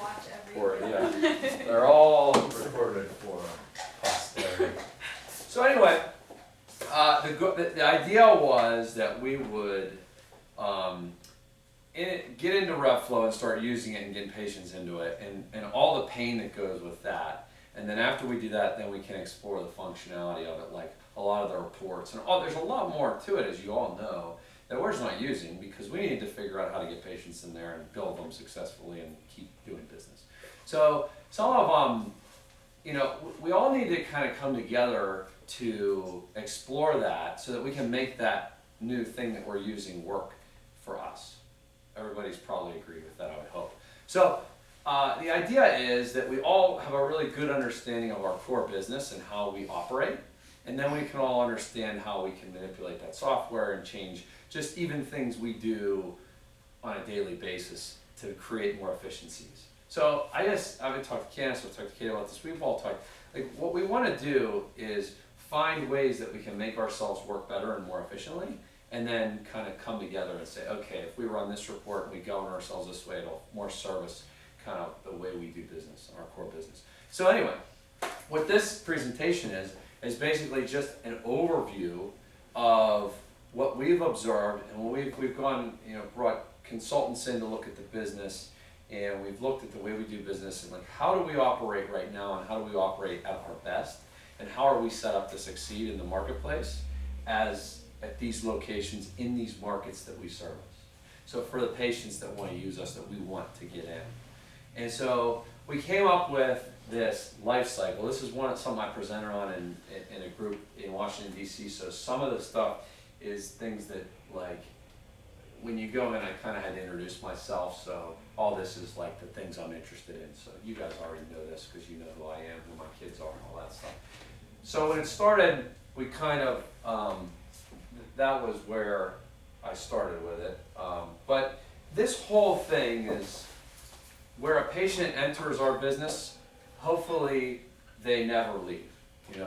watch every yeah, they're all recorded for posterity. So anyway, the idea was that we would get into RevFlow and start using it and getting patients into it, and all the pain that goes with that. And then after we do that, then we can explore the functionality of it, like a lot of the reports. And there's a lot more to it, as you all know, that we're just not using because we need to figure out how to get patients in there and build them successfully and keep doing business. So some of we all need to kind of come together to explore that so that we can make that new thing that we're using work for us. Everybody's probably agreed with that, I would hope. So the idea is that we all have a really good understanding of our core business and how we operate, and then we can all understand how we can manipulate that software and change just even things we do on a daily basis to create more efficiencies. So I've been talking to Candace, I've talked to Kate about this, we've all talked, like what we want to do is find ways that we can make ourselves work better and more efficiently, and then kind of come together and say, okay, if we run this report and we govern ourselves this way, it'll more service kind of the way we do business, our core business. So anyway, what this presentation is basically just an overview of what we've observed, and we've gone, brought consultants in to look at the business, and we've looked at the way we do business and like how do we operate right now and how do we operate at our best, and how are we set up to succeed in the marketplace at these locations in these markets that we service. So for the patients that want to use us, that we want to get in. And so we came up with this life cycle. This is something I presented on in a group in Washington, D.C. So some of the stuff is things that, like, when you go in, I kind of had to introduce myself. So all this is like the things I'm interested in. So you guys already know this because you know who I am, who my kids are, and all that stuff. So when it started, we kind of, that was where I started with it. But this whole thing is where a patient enters our business, hopefully they never leave.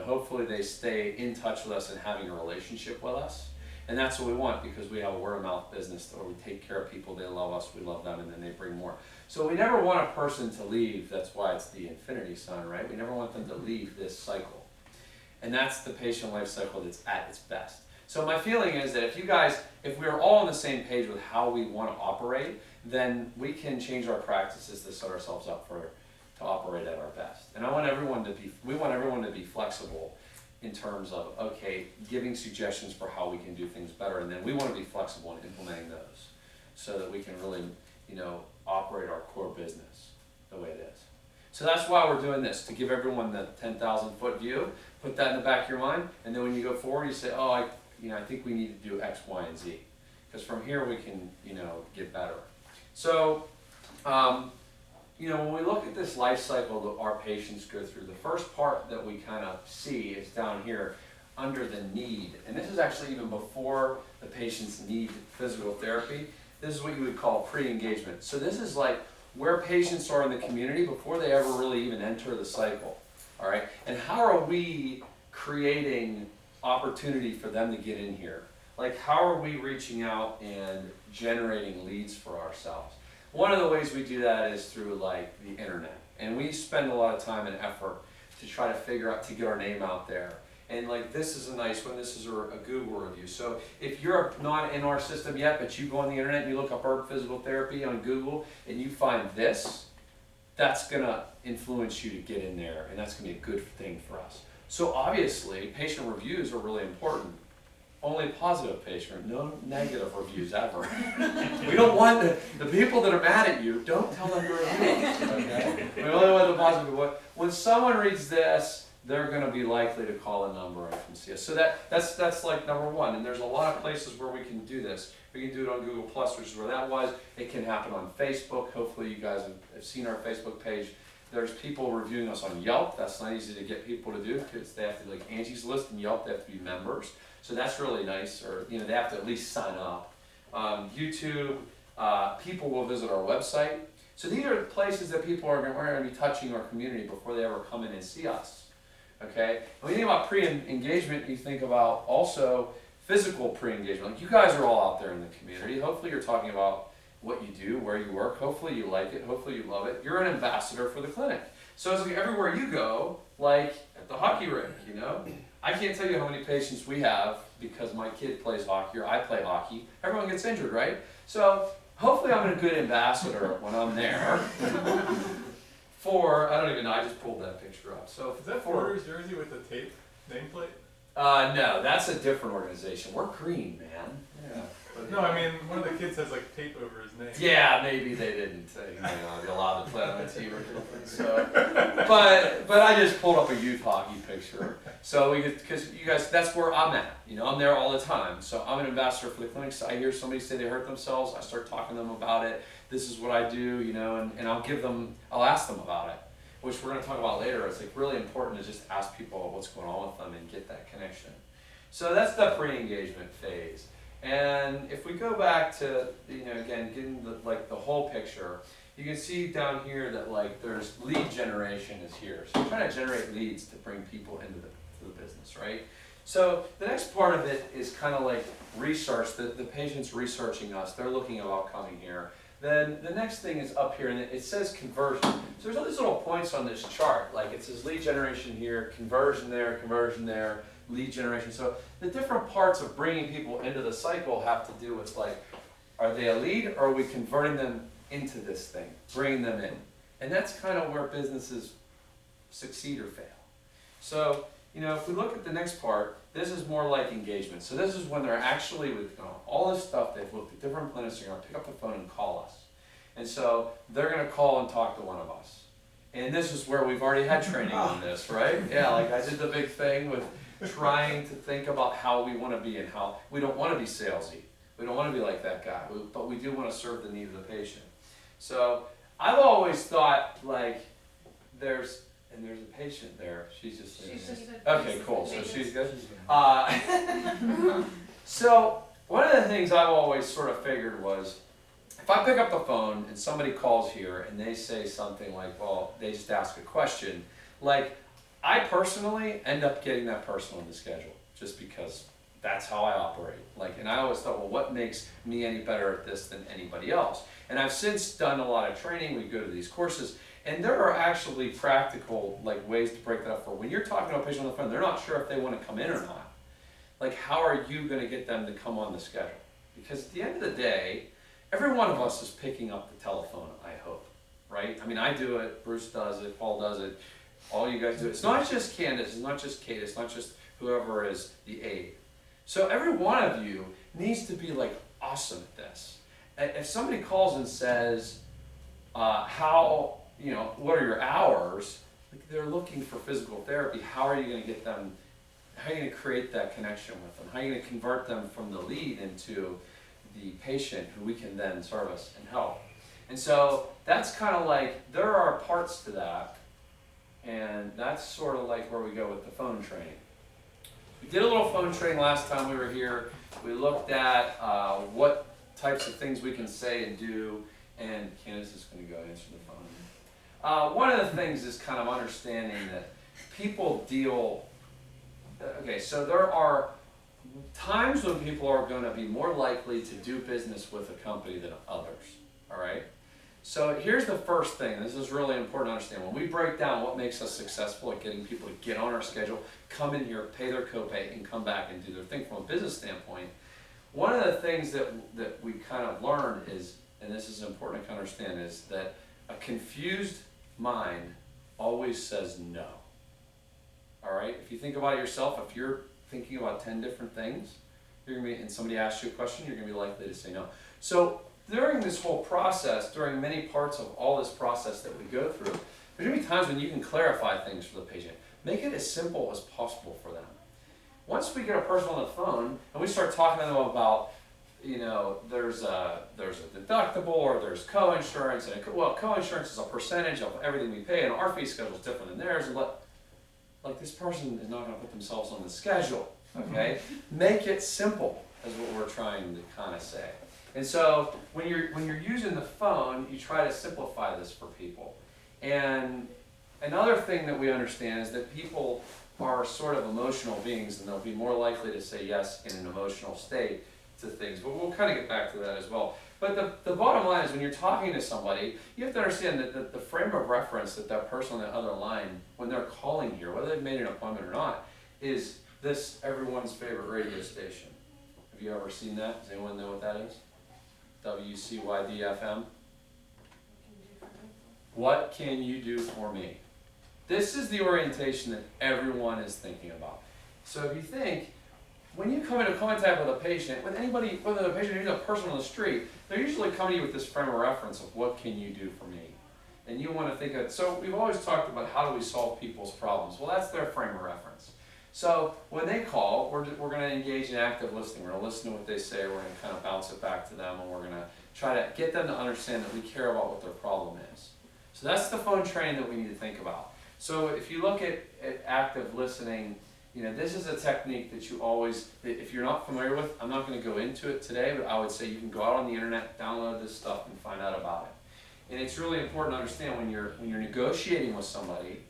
Hopefully they stay in touch with us and having a relationship with us. And that's what we want, because we have a word of mouth business where we take care of people, they love us, we love them, and then they bring more. So we never want a person to leave. That's why it's the infinity sign, right? We never want them to leave this cycle. And that's the patient life cycle that's at its best. So my feeling is that if we're all on the same page with how we want to operate, then we can change our practices to set ourselves up to operate at our best. And we want everyone to be flexible in terms of, okay, giving suggestions for how we can do things better, and then we want to be flexible in implementing those so that we can really, operate our core business the way it is. So that's why we're doing this, to give everyone the 10,000 foot view, put that in the back of your mind, and then when you go forward, you say, oh, I think we need to do X, Y, and Z. Because from here we can, get better. So, when we look at this life cycle that our patients go through, the first part that we kind of see is down here under the need. And this is actually even before the patients need physical therapy. This is what you would call pre-engagement. So this is like where patients are in the community before they ever really even enter the cycle. All right? And how are we creating opportunity for them to get in here? Like, how are we reaching out and generating leads for ourselves? One of the ways we do that is through like the internet, and we spend a lot of time and effort to try to figure out, to get our name out there. And like, this is a nice one, this is a Google review. So if you're not in our system yet, but you go on the internet and you look up herb physical therapy on Google and you find this, that's gonna influence you to get in there, and that's gonna be a good thing for us. So obviously, patient reviews are really important. Only positive patient, no negative reviews ever. We don't want the people that are mad at you, don't tell them to review us, okay? We only want the positive. When someone reads this, they're going to be likely to call a number and come see us. So that's like number one. And there's a lot of places where we can do this. We can do it on Google+, which is where that was. It can happen on Facebook. Hopefully you guys have seen our Facebook page. There's people reviewing us on Yelp. That's not easy to get people to do because they have to, like Angie's List and Yelp, they have to be members. So that's really nice, or they have to at least sign up. YouTube, people will visit our website. So these are places that people are going to be touching our community before they ever come in and see us. Okay? When you think about pre-engagement, you think about also physical pre-engagement. Like, you guys are all out there in the community. Hopefully you're talking about what you do, where you work. Hopefully you like it, hopefully you love it. You're an ambassador for the clinic. So it's like everywhere you go, like at the hockey rink, you know? I can't tell you how many patients we have because my kid plays hockey or I play hockey. Everyone gets injured, right? So hopefully I'm a good ambassador when I'm there. I don't even know, I just pulled that picture up. So is that Porter's jersey with the tape nameplate? No, that's a different organization. We're green, man. Yeah. No, I mean, one of the kids has like tape over his name. Yeah, maybe they didn't allow to play on the team or something. So, but I just pulled up a youth hockey picture. So because you guys, that's where I'm at. You know, I'm there all the time. So I'm an ambassador for the clinic. So I hear somebody say they hurt themselves. I start talking to them about it. This is what I do, you know, and I'll ask them about it, which we're going to talk about later. It's like really important to just ask people what's going on with them and get that connection. So that's the pre-engagement phase. And if we go back to, you know, again, getting the whole picture, you can see down here that like there's lead generation is here. So we're trying to generate leads to bring people into the business, right? So the next part of it is kind of like research. The patient's researching us. They're looking about coming here. Then the next thing is up here, and it says conversion. So there's all these little points on this chart. Like it says lead generation here, conversion there, lead generation. So the different parts of bringing people into the cycle have to do with like, are they a lead or are we converting them into this thing, bringing them in? And that's kind of where businesses succeed or fail. So, you know, if we look at the next part, this is more like engagement. So this is when they're actually with all this stuff, they've looked at different clinics, they're going to pick up the phone and call us. And so they're going to call and talk to one of us. And this is where we've already had training on this, right? Yeah, like I did the big thing with trying to think about how we want to be and how we don't want to be salesy. We don't want to be like that guy, but we do want to serve the need of the patient. So I've always thought like there's a patient there. She's just sitting there. Okay, cool. So she's good. So one of the things I've always sort of figured was if I pick up the phone and somebody calls here and they say something like, well, they just ask a question, like I personally end up getting that person on the schedule just because that's how I operate. Like, and I always thought, well, what makes me any better at this than anybody else? And I've since done a lot of training. We go to these courses, and there are actually practical like ways to break that up for when you're talking to a patient on the phone, they're not sure if they want to come in or not. Like, how are you going to get them to come on the schedule? Because at the end of the day, every one of us is picking up the telephone, I hope, right? I mean, I do it, Bruce does it, Paul does it, all you guys do it. It's not just Candace, it's not just Kate, it's not just whoever is the aide. So every one of you needs to be like awesome at this. If somebody calls and says, how, you know, what are your hours? Like they're looking for physical therapy. How are you going to get them, how are you going to create that connection with them? How are you going to convert them from the lead into the patient who we can then service and help? And so that's kind of like, there are parts to that. And that's sort of like where we go with the phone training. We did a little phone training last time we were here. We looked at what types of things we can say and do, and Candace is going to go answer the phone. One of the things is kind of understanding that people deal, okay, so there are times when people are going to be more likely to do business with a company than others, all right? So here's the first thing, this is really important to understand. When we break down what makes us successful at getting people to get on our schedule, come in here, pay their copay, and come back and do their thing from a business standpoint, one of the things that we kind of learned is, and this is important to understand, is that a confused mind always says no. All right? If you think about it yourself, if you're thinking about 10 different things, you're gonna be, and somebody asks you a question, you're going to be likely to say no. So during this whole process, during many parts of all this process that we go through, there's going to be times when you can clarify things for the patient. Make it as simple as possible for them. Once we get a person on the phone and we start talking to them about, you know, there's a deductible or there's coinsurance, and coinsurance is a percentage of everything we pay, and our fee schedule is different than theirs. And like this person is not going to put themselves on the schedule. Okay, make it simple is what we're trying to kind of say. And so when you're using the phone, you try to simplify this for people. And another thing that we understand is that people are sort of emotional beings, and they'll be more likely to say yes in an emotional state to things. But we'll kind of get back to that as well. But the bottom line is when you're talking to somebody, you have to understand that the frame of reference that that person on the other line, when they're calling here, whether they've made an appointment or not, is this everyone's favorite radio station. Have you ever seen that? Does anyone know what that is? WCYD-FM. What can you do for me? This is the orientation that everyone is thinking about. So if you think, when you come into contact with a patient, with anybody, whether the patient is a person on the street, they're usually coming to you with this frame of reference of what can you do for me? And you want to think of, so we've always talked about how do we solve people's problems. Well, that's their frame of reference. So when they call, we're going to engage in active listening. We're going to listen to what they say, we're going to kind of bounce it back to them, and we're going to try to get them to understand that we care about what their problem is. So that's the phone training that we need to think about. So if you look at active listening, this is a technique that you always, if you're not familiar with, I'm not going to go into it today, but I would say you can go out on the internet, download this stuff, and find out about it. And it's really important to understand when you're negotiating with somebody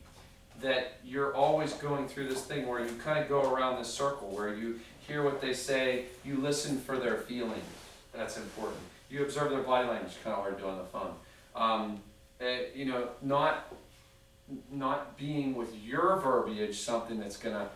that you're always going through this thing where you kind of go around this circle where you hear what they say, you listen for their feelings. That's important. You observe their body language, kind of hard to do on the phone. Not being with your verbiage something that's going to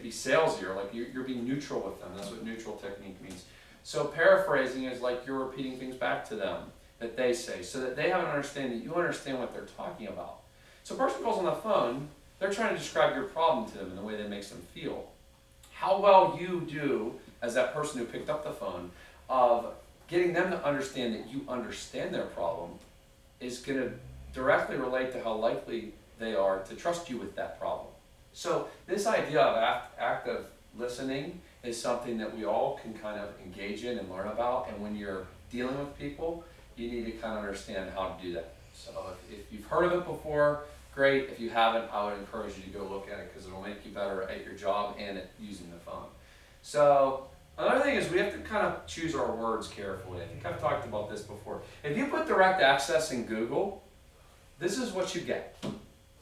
be salesy, or like you're being neutral with them. That's what neutral technique means. So paraphrasing is like you're repeating things back to them that they say so that they have an understanding that you understand what they're talking about. So a person calls on the phone, they're trying to describe your problem to them in the way that makes them feel. How well you do as that person who picked up the phone of getting them to understand that you understand their problem is going to directly relate to how likely they are to trust you with that problem. So this idea of active listening is something that we all can kind of engage in and learn about, and when you're dealing with people, you need to kind of understand how to do that. So if you've heard of it before, great. If you haven't, I would encourage you to go look at it because it'll make you better at your job and at using the phone. So another thing is we have to kind of choose our words carefully. I think I've talked about this before. If you put direct access in Google, this is what you get,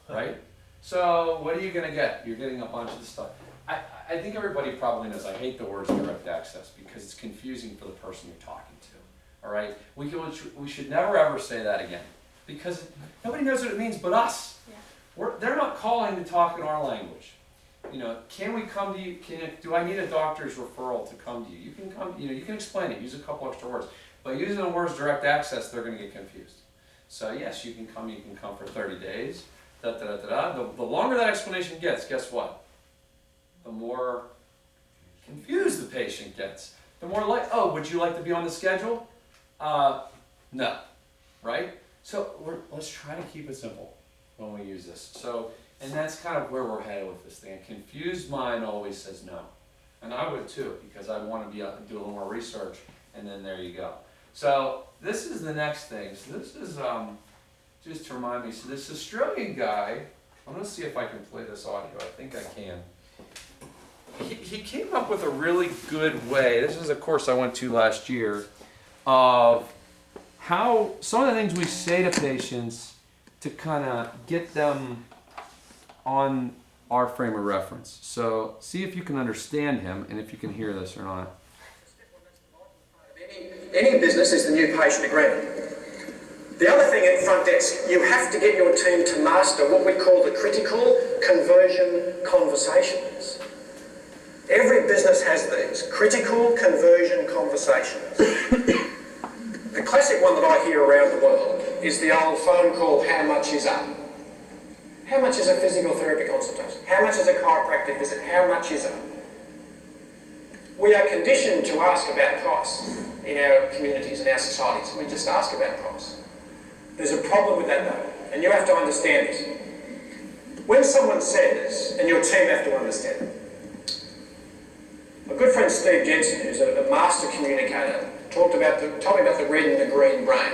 right? So what are you going to get? You're getting a bunch of stuff. I think everybody probably knows I hate the words direct access because it's confusing for the person you're talking to, all right? We should never ever say that again because nobody knows what it means but us. Yeah. They're not calling to talk in our language. Can we come to you? Do I need a doctor's referral to come to you? You can come, you can explain it, use a couple extra words. But using the words direct access, they're going to get confused. So yes, you can come for 30 days. The longer that explanation gets, guess what? The more confused the patient gets. The more like, oh, would you like to be on the schedule? No, right? So let's try to keep it simple when we use this. So, and that's kind of where we're headed with this thing. A confused mind always says no. And I would too, because I want to do a little more research, and then there you go. So this is the next thing. So this is, just to remind me, so this Australian guy, I'm going to see if I can play this audio. I think I can. He came up with a really good way, this is a course I went to last year, of how some of the things we say to patients to kind of get them on our frame of reference. So see if you can understand him and if you can hear this or not. Any business is the new patient agreement. The other thing at front desk, you have to get your team to master what we call the critical conversion conversations. Every business has these, critical conversion conversations. The classic one that I hear around the world is the old phone call, how much is up? How much is a physical therapy consultation? How much is a chiropractic visit? How much is up? We are conditioned to ask about price in our communities and our societies. We just ask about price. There's a problem with that though, and you have to understand this. When someone says, and your team have to understand it, my good friend Steve Jensen, who's a master communicator, told me about the red and the green brain.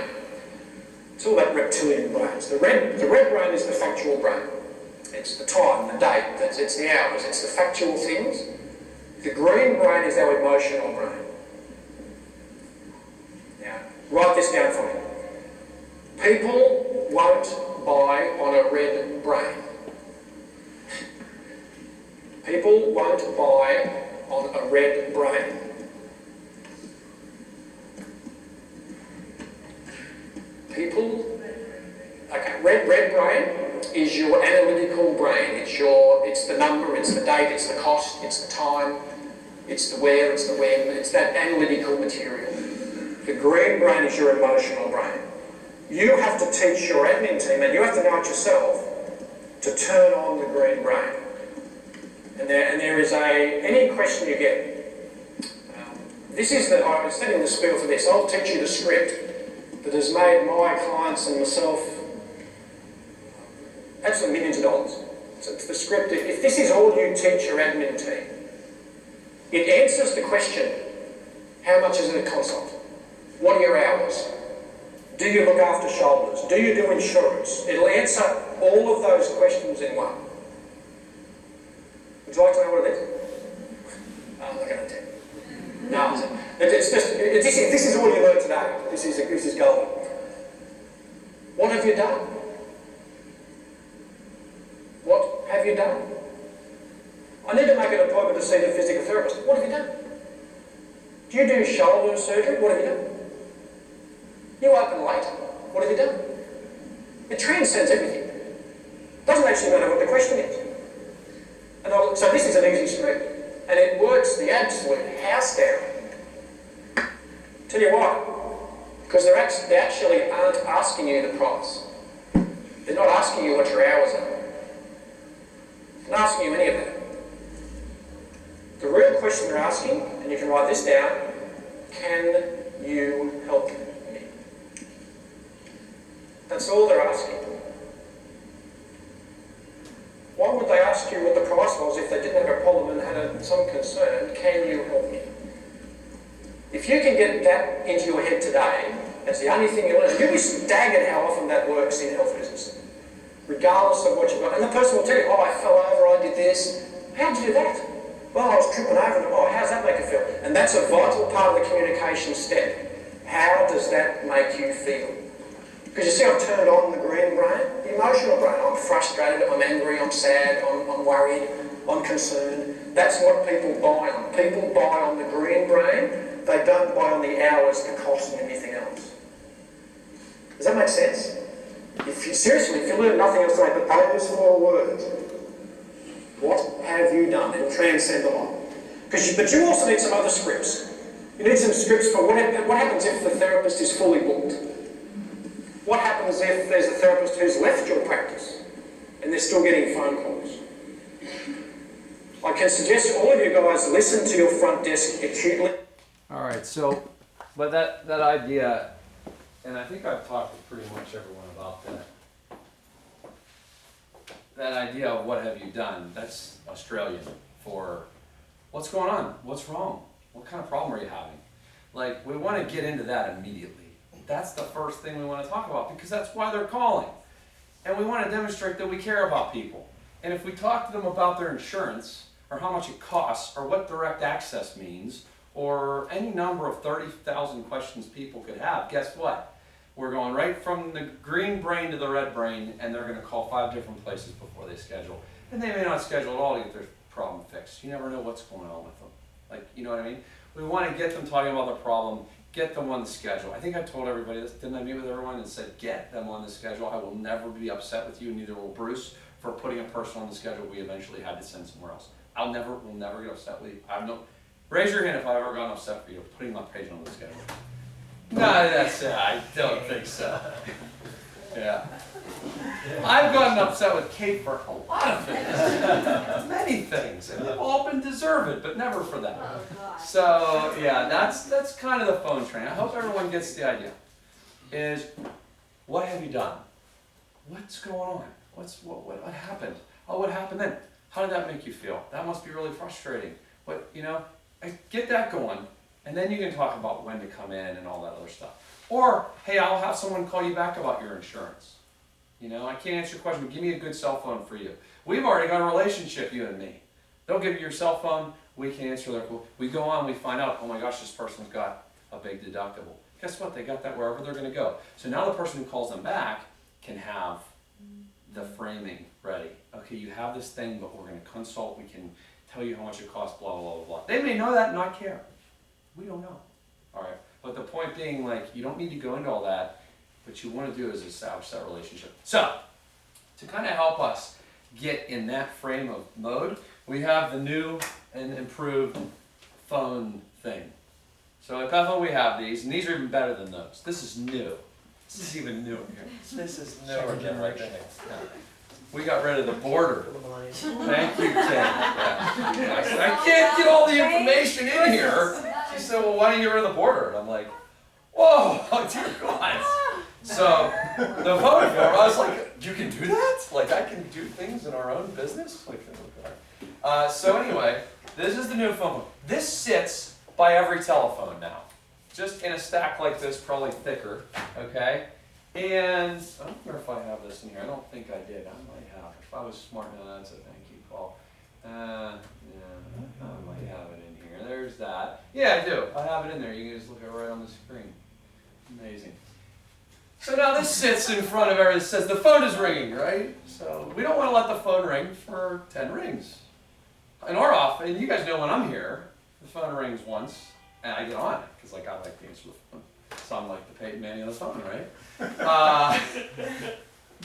It's all about reptilian brains. The red brain is the factual brain. It's the time, the date, it's the hours, it's the factual things. The green brain is our emotional brain. Now, write this down for me. People won't buy on a red brain. People won't buy on a red brain. brain is your analytical brain. It's the number, it's the date, it's the cost, it's the time, it's the where, it's the when, it's that analytical material. The green brain is your emotional brain. You have to teach your admin team, and you have to know it yourself, to turn on the green brain. And there is any question you get. I was setting the spiel for this. I'll teach you the script that has made my clients and myself absolutely millions of dollars. So it's the script. If this is all you teach your admin team, it answers the question, how much is it a consult? What are your hours? Do you look after shoulders? Do you do insurance? It'll answer all of those questions in one. Would you like to know what it is? I'm not going to tell you. No, this is all you learned today. This is golden. What have you done? What have you done? I need to make an appointment to see the physical therapist. What have you done? Do you do shoulder surgery? What have you done? You open late? What have you done? It transcends everything. It doesn't actually matter what the question is. So this is an easy script, and it works the absolute house down. Tell you why. Because they actually aren't asking you the price. They're not asking you what your hours are. They're not asking you any of that. The real question they're asking, and you can write this down, can you help me? That's all they're asking. Why would they ask you what the price was if they didn't have a problem and had some concern? Can you help me? If you can get that into your head today, that's the only thing you'll learn. You'll be staggered how often that works in health business, regardless of what you've got. And the person will tell you, oh, I fell over, I did this. How'd you do that? Well, I was tripping over, and oh, how's that make you feel? And that's a vital part of the communication step. How does that make you feel? Because you see, I've turned on the green brain, the emotional brain. I'm frustrated, I'm angry, I'm sad, I'm worried, I'm concerned. That's what people buy on. People buy on the green brain. They don't buy on the hours, the cost, and anything else. Does that make sense? If you learn nothing else today but those 4 words, what have you done? It'll transcend the lot. But you also need some other scripts. You need some scripts for what happens if the therapist is fully booked. What happens if there's a therapist who's left your practice and they're still getting phone calls? I can suggest all of you guys listen to your front desk acutely. All right, so, but that idea, and I think I've talked to pretty much everyone about that. That idea of what have you done, that's Australian for what's going on, what's wrong, what kind of problem are you having? Like, we want to get into that immediately. That's the first thing we want to talk about because that's why they're calling. And we want to demonstrate that we care about people. And if we talk to them about their insurance, or how much it costs, or what direct access means, or any number of 30,000 questions people could have, guess what? We're going right from the green brain to the red brain, and they're going to call 5 different places before they schedule. And they may not schedule at all to get their problem fixed. You never know what's going on with them. Like, you know what I mean? We want to get them talking about the problem, get them on the schedule. I think I told everybody this. Didn't I meet with everyone and said, get them on the schedule? I will never be upset with you, and neither will Bruce, for putting a person on the schedule we eventually had to send somewhere else. We'll never get upset with you. Raise your hand if I've ever gotten upset for you putting my patient on the schedule. No, that's it. I don't think so. Yeah. I've gotten upset with Kate for a lot of things. Many things. And they've all been deserved, but never for that. So, yeah, that's kind of the phone train. I hope everyone gets the idea. Is, what have you done? What's going on? What happened? Oh, what happened then? How did that make you feel? That must be really frustrating. But, get that going. And then you can talk about when to come in and all that other stuff. Or, hey, I'll have someone call you back about your insurance. I can't answer your question, but give me a good cell phone for you. We've already got a relationship, you and me. They'll give you your cell phone, we can answer their call. We go on, we find out, oh my gosh, this person's got a big deductible. Guess what? They got that wherever they're going to go. So now the person who calls them back can have the framing ready. Okay, you have this thing, but we're going to consult. We can tell you how much it costs, blah, blah, blah, blah. They may know that and not care. We don't know. All right. But the point being, you don't need to go into all that. What you want to do is establish that relationship. So, To kind of help us get in that frame of mode, we have the new and improved phone thing. So at Bethel we have these, and these are even better than those. This is new. This is even newer here. This is newer than right there. Yeah. We got rid of the border. Thank you, Ken. Yeah. I said, I can't get all the information in here. She said, well, why don't you get rid of the border? And I'm like, whoa, oh dear God. So the phone form, I was like, you can do that? Like I can do things in our own business? Like, so anyway, this is the new phone book. This sits by every telephone now. Just in a stack like this, probably thicker, okay? And I don't know if I have this in here. I don't think I did. I might have. If I was smart enough, that's a thank you, Paul. Yeah, I might have it in here. There's that. Yeah, I do. I have it in there. You can just look at it right on the screen. Amazing. So now this sits in front of everyone. It says the phone is ringing, right? So we don't want to let the phone ring for 10 rings. In our office, and you guys know when I'm here, the phone rings once, and I get on it, because like I like to answer the phone. So I'm like the Peyton Manning on the phone, right?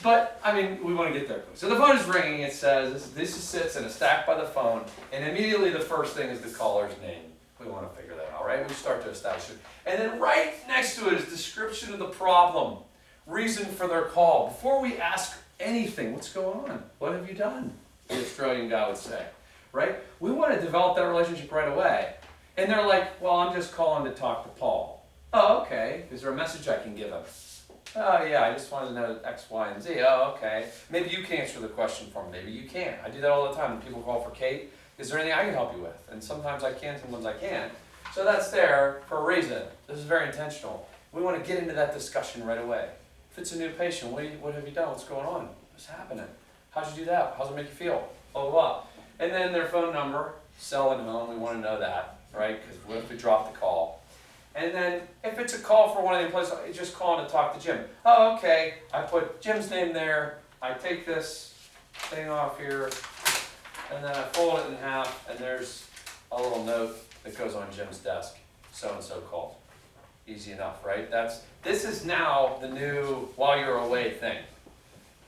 But, I mean, we want to get there quick. So the phone is ringing, it says, this sits in a stack by the phone, and immediately the first thing is the caller's name. We want to figure that out, right? We start to establish it. And then right next to it is description of the problem, reason for their call. Before we ask anything, what's going on? What have you done? The Australian guy would say, right? We want to develop that relationship right away. And they're like, well, I'm just calling to talk to Paul. Oh, okay. Is there a message I can give him? Oh, yeah, I just wanted to know X, Y, and Z. Oh, okay. Maybe you can answer the question for me. Maybe you can't. I do that all the time when people call for Kate. Is there anything I can help you with? And sometimes I can, sometimes I can't. So that's there for a reason. This is very intentional. We want to get into that discussion right away. If it's a new patient, what have you done? What's going on? What's happening? How'd you do that? How's it make you feel? Blah, blah, blah. And then their phone number, cell and home, we want to know that, right? Because what if we drop the call? And then if it's a call for one of the employees, just calling to talk to Jim. Oh, okay. I put Jim's name there. I take this thing off here, and then I fold it in half, and there's a little note that goes on Jim's desk. So-and-so called. Easy enough, right? This is now the new while you're away thing.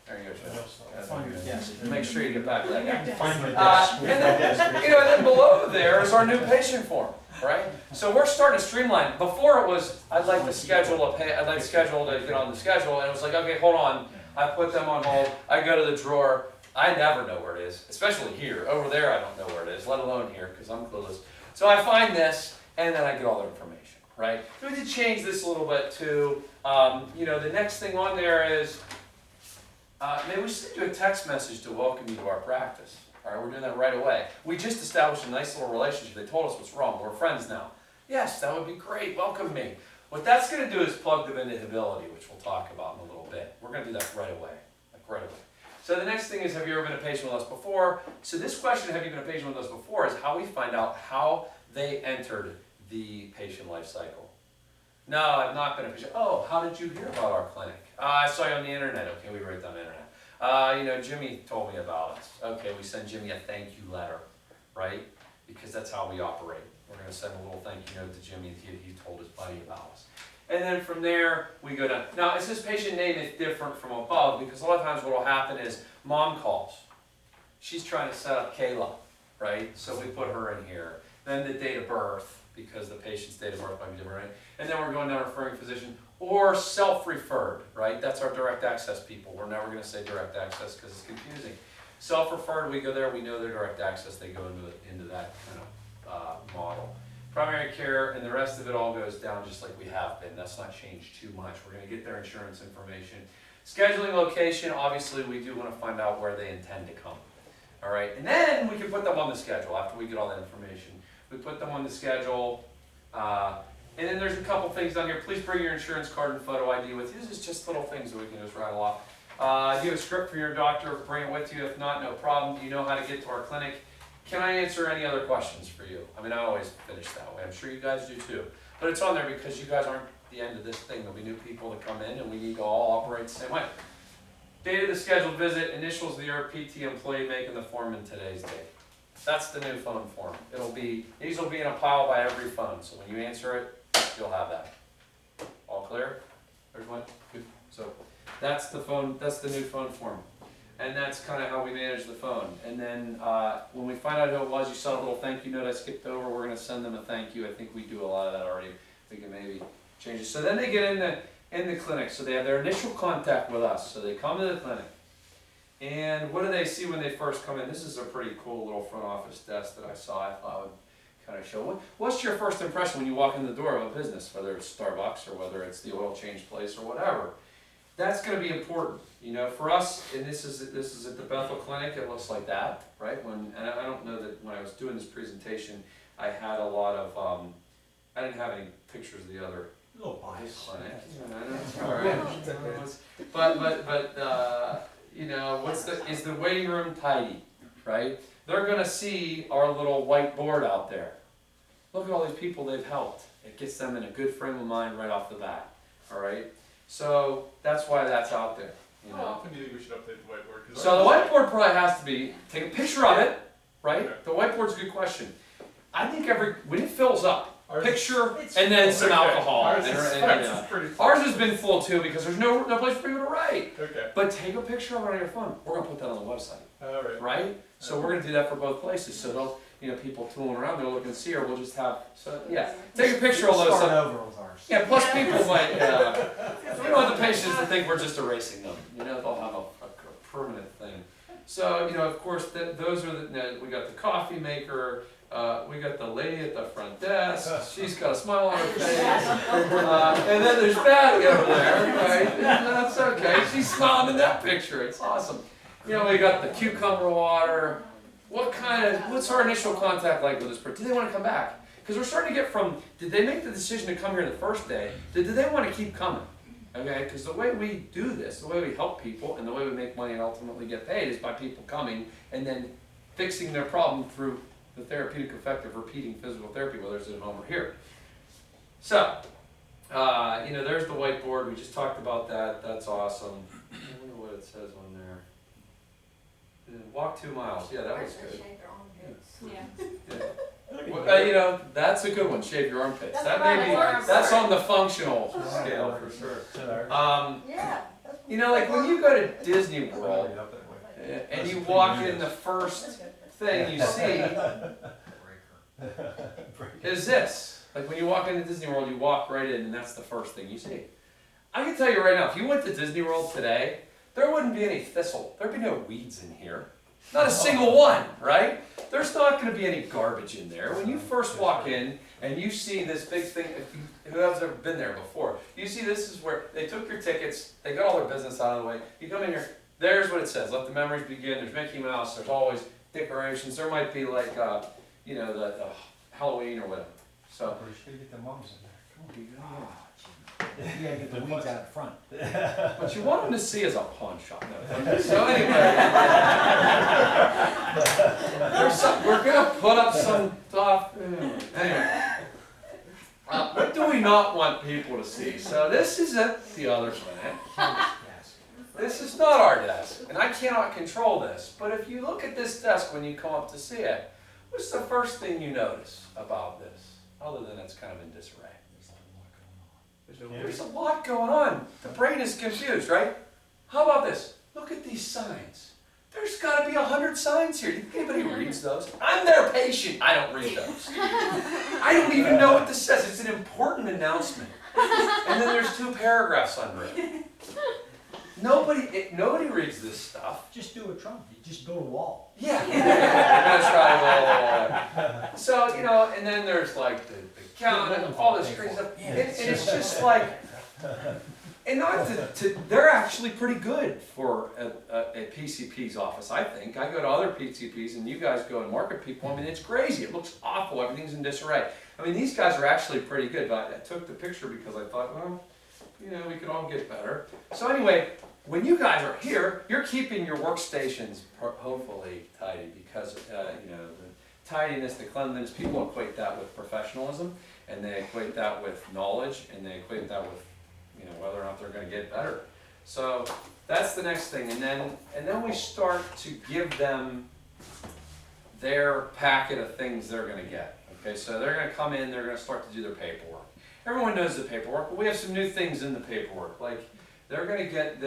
There you go, Joe. Find your desk. Make sure you get back to that guy. Find your desk. And then below there is our new patient form, right? So we're starting to streamline. Before it was, I'd like to schedule to get on the schedule, and it was like, okay, hold on. I put them on hold. I go to the drawer. I never know where it is, especially here. Over there, I don't know where it is, let alone here, because I'm clueless. So I find this, and then I get all the information, right? We did change this a little bit too. The next thing on there is, maybe we should do a text message to welcome you to our practice. All right, we're doing that right away. We just established a nice little relationship. They told us what's wrong. We're friends now. Yes, that would be great. Welcome me. What that's going to do is plug them into Hability, which we'll talk about in a little bit. We're going to do that right away, So the next thing is, have you ever been a patient with us before? So this question, have you been a patient with us before, is how we find out how they entered the patient life cycle. No, I've not been a patient. Oh, how did you hear about our clinic? I saw you on the internet. Okay, we write down the internet. Jimmy told me about us. Okay, we send Jimmy a thank you letter, right? Because that's how we operate. We're going to send a little thank you note to Jimmy. He told his buddy about us. And then from there, we go down. Now, it says patient name is different from above, because a lot of times what will happen is mom calls. She's trying to set up Kayla, right? So we put her in here. Then the date of birth, because the patient's date of birth might be different, right? And then we're going down referring physician, or self-referred, right? That's our direct access people. We're never going to say direct access because it's confusing. Self-referred, we go there, we know they're direct access, they go into that kind of model. Primary care, and the rest of it all goes down just like we have been. That's not changed too much. We're going to get their insurance information. Scheduling location, obviously we do want to find out where they intend to come. All right, and then we can put them on the schedule after we get all that information. We put them on the schedule, and then there's a couple things down here. Please bring your insurance card and photo ID with you. This is just little things that we can just rattle off. Do you have a script for your doctor? Bring it with you. If not, no problem. Do you know how to get to our clinic? Can I answer any other questions for you? I mean, I always finish that way. I'm sure you guys do too. But it's on there because you guys aren't the end of this thing. There'll be new people that come in, and we need to all operate the same way. Date of the scheduled visit, initials of the PT employee making the form in today's date. That's the new phone form. These will be in a pile by every phone. So when you answer it, you'll have that. All clear? There's one. Good. So that's the phone. That's the new phone form. and that's kind of how we manage the phone. And then when we find out who it was, you saw a little thank you note I skipped over. We're going to send them a thank you. I think we do a lot of that already. We can maybe change it. So then they get in the clinic. So they have their initial contact with us. So they come to the clinic. And what do they see when they first come in? This is a pretty cool little front office desk that I saw. I thought I would kind of show. What's your first impression when you walk in the door of a business, whether it's Starbucks or whether it's the oil change place or whatever? That's going to be important, you know, for us. And this is at the Bethel Clinic. It looks like that, right? And I don't know that when I was doing this presentation, I had a lot of. I didn't have any pictures of the other Little bias. clinic. Yeah, all right. But you know, is the waiting room tidy, right? They're going to see our little white board out there. Look at all these people they've helped. It gets them in a good frame of mind right off the bat, all right? So that's why that's out there, you How know? often do you think we should update the whiteboard? 'Cause So the ours- whiteboard probably has to be, take a picture of it, right? Okay. The whiteboard's a good question. I think when it fills up, Ours- picture and then some Okay. alcohol. Ours and- is, and, ours you know. is pretty full. Ours has been full too because there's no place for people to write. Okay. But take a picture of it on your phone. We're gonna put that on the website, All right. right? So we're gonna do that for both places. So they'll, you know, people tooling around, they're looking to see her. We'll just have, so yeah, take a picture of all those. Start over with ours. Yeah, plus people might, we don't want the patients to think we're just erasing them. You know, they'll have a permanent thing. So, you know, of course, those are we got the coffee maker, we got the lady at the front desk, she's got a smile on her face, and then there's Patty over there, right? And that's okay, she's smiling in that picture, it's awesome. You know, we got the cucumber water. What's our initial contact like with this person? Do they want to come back? Because we're starting to get from, did they make the decision to come here the first day? Did they want to keep coming? Okay, because the way we do this, the way we help people, and the way we make money and ultimately get paid is by people coming and then fixing their problem through the therapeutic effect of repeating physical therapy, whether it's at home or here. So, you know, there's the whiteboard. We just talked about that. That's awesome. I wonder what it says on there. Walk 2 miles. Yeah, that was good. Yeah. Well, you know, that's a good one. Shave your armpits. That's That right, may be. that's That's on the functional scale for sure. Yeah. You know, like when you go to Disney World and you walk in, the first thing you see is this. Like when you walk into Disney World, you walk right in, and that's the first thing you see. I can tell you right now, if you went to Disney World today, there wouldn't be any thistle. There'd be no weeds in here. Not a single one, right? There's not going to be any garbage in there. When you first walk in and you see this big thing, whoever's ever been there before, you see this is where they took your tickets, they got all their business out of the way. You come in here, there's what it says, let the memories begin. There's Mickey Mouse, there's always decorations. There might be like, you know, the Halloween or whatever. So, We're just gonna get the mums in there. Come on. you You gotta get the weeds out front. what you want them to see is a pawn shop. No. So anyway, we're going to put up some stuff. Anyway, what do we not want people to see? So this is at the other clinic. Yes. This is not our desk, and I cannot control this. But if you look at this desk when you come up to see it, what's the first thing you notice about this? Other than it's kind of in disarray. There's a lot going on. The brain is confused, right? How about this? Look at these signs. There's got to be 100 signs here. Do you think anybody reads those? I'm their patient. I don't read those. I don't even know what this says. It's an important announcement. And then there's 2 paragraphs under it. Nobody reads this stuff. Just do a Trump. You just build a wall. Yeah. That's right. So, you know, and then there's like the count and all this crazy stuff. And it's just like, and not they're actually pretty good for a PCP's office, I think. I go to other PCPs and you guys go and market people. I mean, it's crazy. It looks awful. Everything's in disarray. I mean, these guys are actually pretty good. But I took the picture because I thought, well, you know, we could all get better. So anyway, when you guys are here, you're keeping your workstations hopefully tidy because, you know, the tidiness, the cleanliness, people equate that with professionalism, and they equate that with knowledge, and they equate that with, you know, whether or not they're going to get better. So that's the next thing, and then we start to give them their packet of things they're going to get. Okay, so they're going to come in, they're going to start to do their paperwork. Everyone knows the paperwork, but we have some new things in the paperwork, like they're going to get